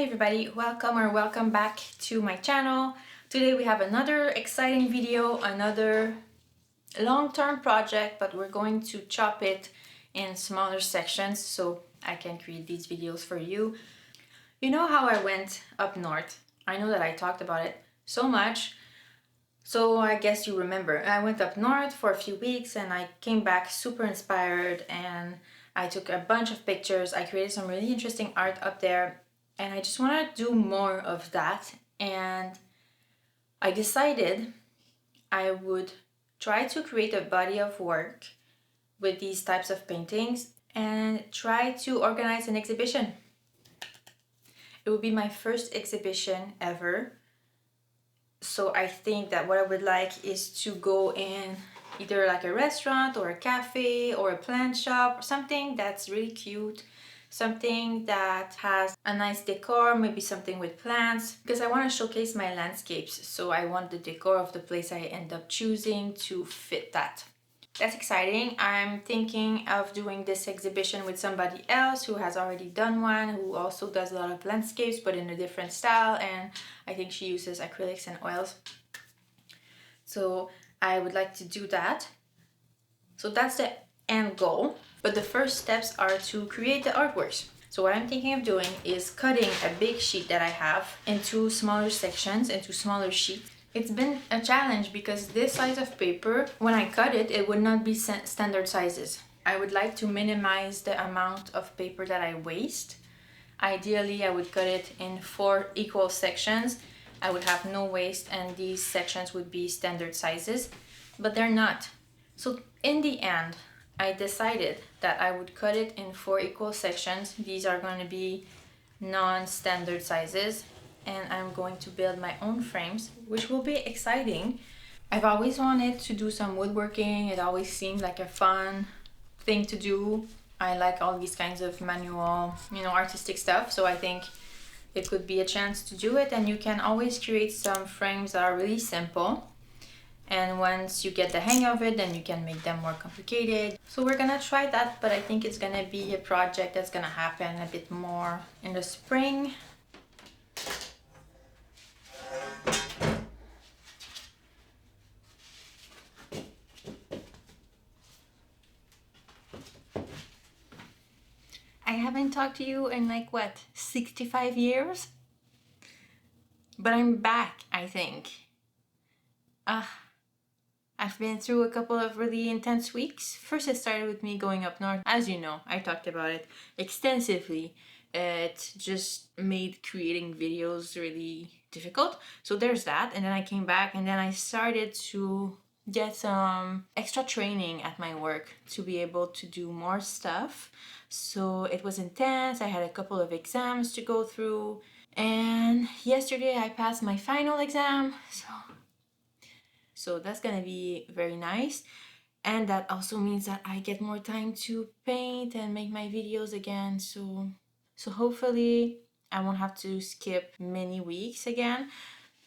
everybody, welcome back to my channel. Today we have another exciting video, another long-term project, but we're going to chop it in smaller sections so I can create these videos for you. You know how I went up north? I know that I talked about it so much, so I guess you remember. I went up north for a few weeks and I came back super inspired and I took a bunch of pictures. I created some really interesting art up there and I just want to do more of that. And I decided I would try to create a body of work with these types of paintings and try to organize an exhibition. It would be my first exhibition ever. So I think that what I would like is to go in either like a restaurant or a cafe or a plant shop or something that's really cute, something that has a nice decor, maybe something with plants, because I want to showcase my landscapes. So I want the decor of the place I end up choosing to fit that. That's exciting. I'm thinking of doing this exhibition with somebody else who has already done one, who also does a lot of landscapes but in a different style, and I think she uses acrylics and oils. So I would like to do that. So that's the end goal. But the first steps are to create the artworks. So what I'm thinking of doing is cutting a big sheet that I have into smaller sections, into smaller sheets. It's been a challenge because this size of paper, when I cut it, it would not be standard sizes. I would like to minimize the amount of paper that I waste. Ideally, I would cut it in 4 equal sections. I would have no waste and these sections would be standard sizes, but they're not. So in the end, I decided that I would cut it in 4 equal sections. These are going to be non-standard sizes. And I'm going to build my own frames, which will be exciting. I've always wanted to do some woodworking. It always seemed like a fun thing to do. I like all these kinds of manual, artistic stuff. So I think it could be a chance to do it. And you can always create some frames that are really simple. And once you get the hang of it, then you can make them more complicated. So we're gonna try that, but I think it's gonna be a project that's gonna happen a bit more in the spring. I haven't talked to you in 65 years? But I'm back, I think. I've been through a couple of really intense weeks. First it started with me going up north. As you know, I talked about it extensively. It just made creating videos really difficult. So there's that. And then I came back and then I started to get some extra training at my work to be able to do more stuff. So it was intense. I had a couple of exams to go through. And yesterday I passed my final exam. So that's gonna be very nice. And that also means that I get more time to paint and make my videos again. So hopefully I won't have to skip many weeks again.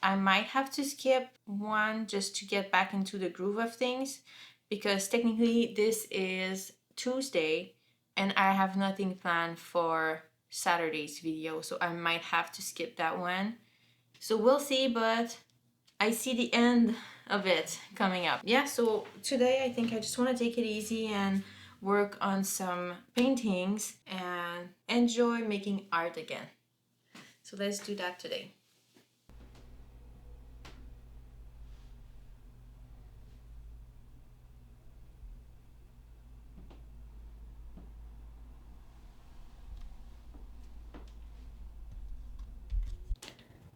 I might have to skip one just to get back into the groove of things, because technically this is Tuesday and I have nothing planned for Saturday's video, so I might have to skip that one. So we'll see, but I see the end of it coming up. Yeah, so today I think I just want to take it easy and work on some paintings and enjoy making art again. So let's do that today.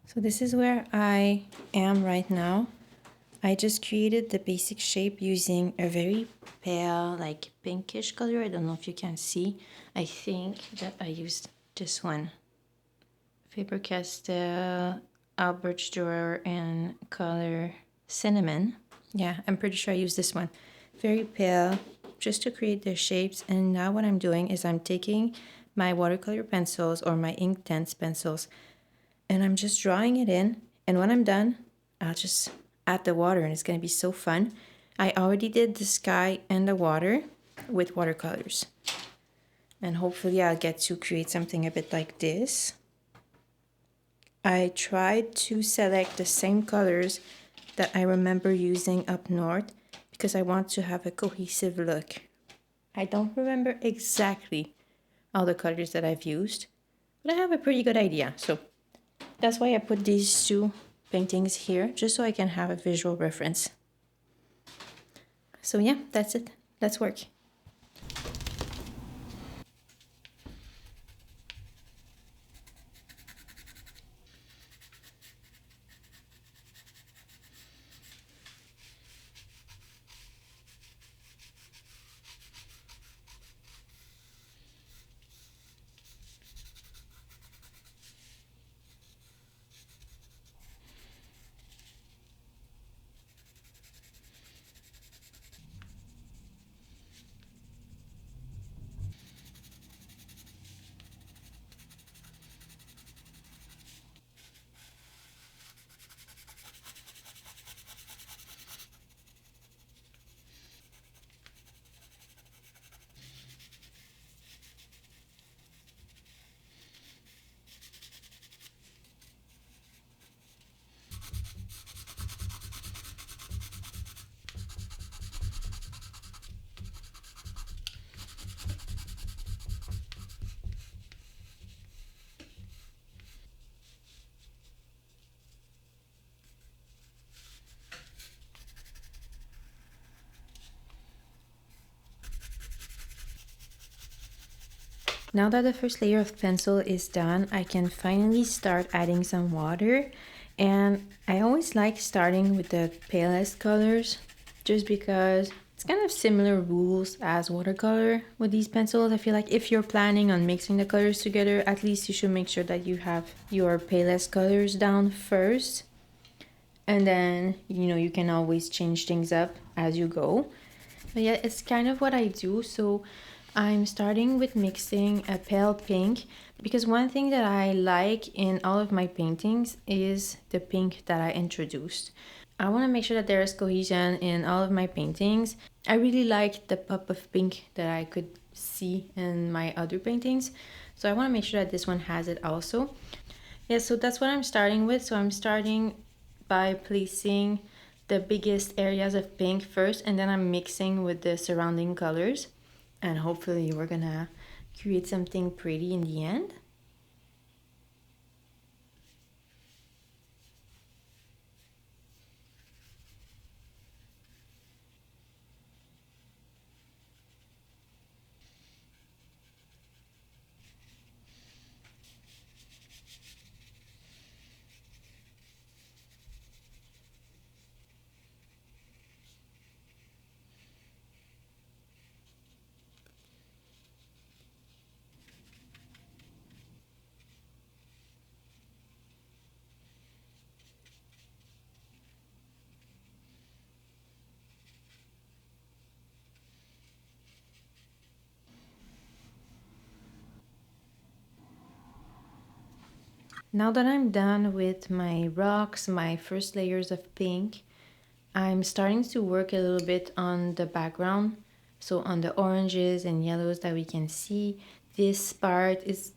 So this is where I am right now. I just created the basic shape using a very pale, pinkish color. I don't know if you can see. I think that I used this one. Faber-Castell, Albert Dürer, and color Cinnamon. Yeah, I'm pretty sure I used this one. Very pale, just to create the shapes. And now what I'm doing is I'm taking my watercolor pencils or my Inktense pencils, and I'm just drawing it in. And when I'm done, I'll just add the water and it's going to be so fun. I already did the sky and the water with watercolors. And hopefully I'll get to create something a bit like this. I tried to select the same colors that I remember using up north because I want to have a cohesive look. I don't remember exactly all the colors that I've used, but I have a pretty good idea. So that's why I put these two paintings here, just so I can have a visual reference. So yeah, that's it. Let's work. Now that the first layer of pencil is done, I can finally start adding some water. And I always like starting with the palest colors just because it's kind of similar rules as watercolor with these pencils. I feel like if you're planning on mixing the colors together, at least you should make sure that you have your palest colors down first. And then, you can always change things up as you go. But yeah, it's kind of what I do. So I'm starting with mixing a pale pink because one thing that I like in all of my paintings is the pink that I introduced. I want to make sure that there is cohesion in all of my paintings. I really like the pop of pink that I could see in my other paintings. So I want to make sure that this one has it also. Yeah, so that's what I'm starting with. So I'm starting by placing the biggest areas of pink first, and then I'm mixing with the surrounding colors, and hopefully we're gonna create something pretty in the end. Now that I'm done with my rocks, my first layers of pink, I'm starting to work a little bit on the background. So on the oranges and yellows that we can see, this part is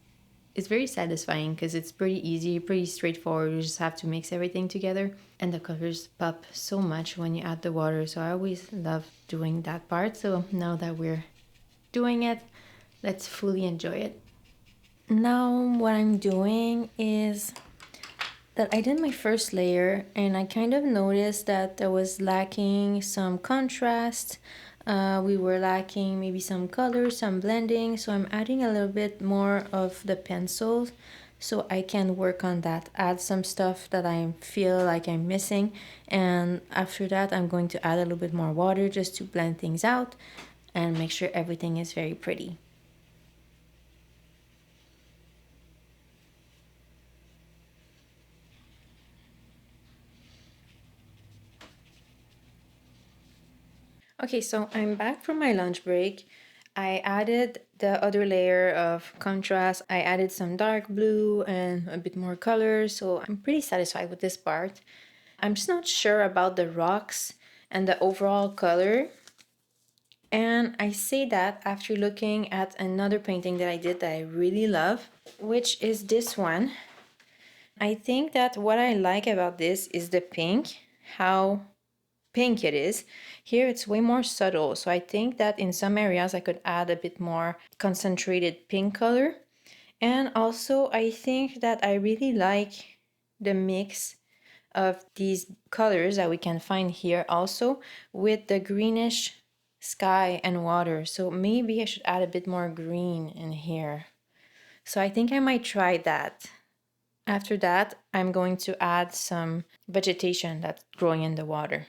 very satisfying because it's pretty easy, pretty straightforward. You just have to mix everything together, and the colors pop so much when you add the water. So I always love doing that part. So now that we're doing it, let's fully enjoy it. Now what I'm doing is that I did my first layer and I kind of noticed that there was lacking some contrast. We were lacking maybe some color, some blending. So I'm adding a little bit more of the pencils so I can work on that, add some stuff that I feel like I'm missing. And after that, I'm going to add a little bit more water just to blend things out and make sure everything is very pretty. Okay, so I'm back from my lunch break. I added the other layer of contrast. I added some dark blue and a bit more color, so I'm pretty satisfied with this part. I'm just not sure about the rocks and the overall color. And I say that after looking at another painting that I did that I really love, which is this one. I think that what I like about this is the pink, how pink it is. Here it's way more subtle, so I think that in some areas I could add a bit more concentrated pink color. And also I think that I really like the mix of these colors that we can find here also with the greenish sky and water. So maybe I should add a bit more green in here. So I think I might try that. After that, I'm going to add some vegetation that's growing in the water,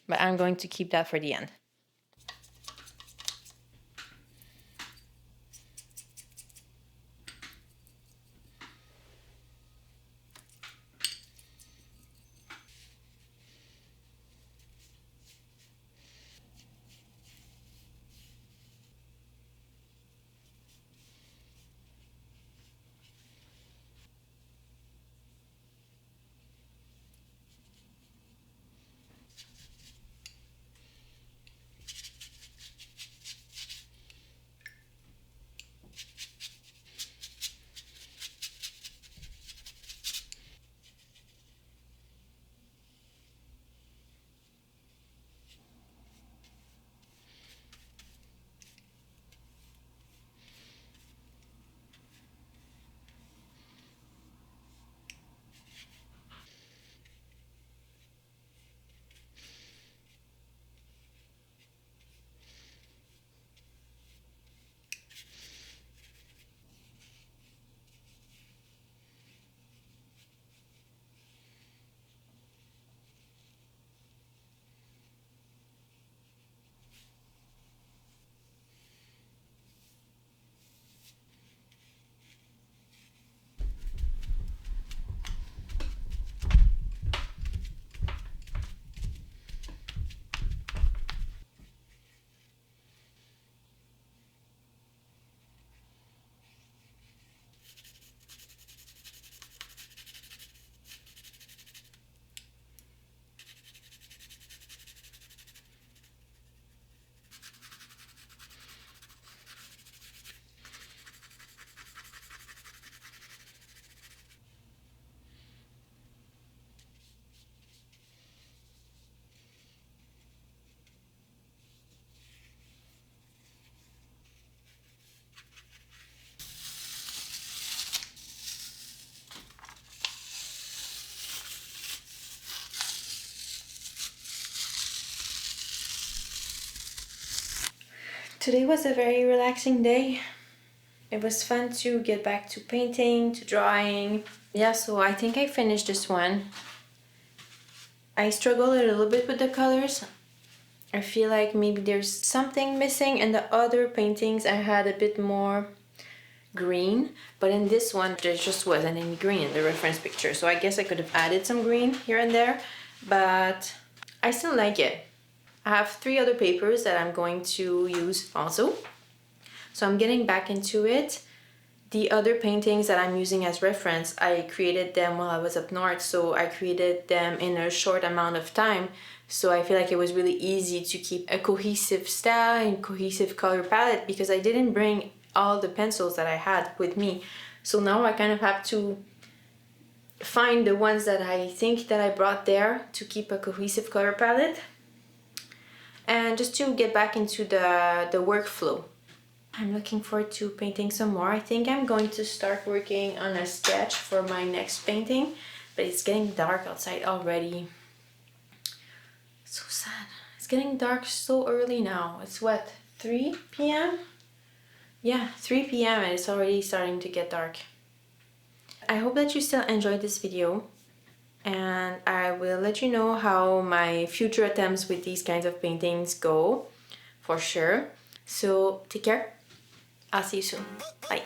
but I'm going to keep that for the end. Today was a very relaxing day. It was fun to get back to painting, to drawing. Yeah, so I think I finished this one. I struggled a little bit with the colors. I feel like maybe there's something missing. In the other paintings I had a bit more green, but in this one there just wasn't any green in the reference picture, so I guess I could have added some green here and there, but I still like it. I have 3 other papers that I'm going to use also, so I'm getting back into it. The other paintings that I'm using as reference, I created them while I was up north, so I created them in a short amount of time, so I feel like it was really easy to keep a cohesive style and cohesive color palette because I didn't bring all the pencils that I had with me. So now I kind of have to find the ones that I think that I brought there to keep a cohesive color palette and just to get back into the workflow. I'm looking forward to painting some more. I think I'm going to start working on a sketch for my next painting, but it's getting dark outside already. So sad. It's getting dark so early now. It's what, 3 p.m.? Yeah, 3 p.m. and it's already starting to get dark. I hope that you still enjoyed this video, and I will let you know how my future attempts with these kinds of paintings go, for sure. So take care. I'll see you soon. Bye.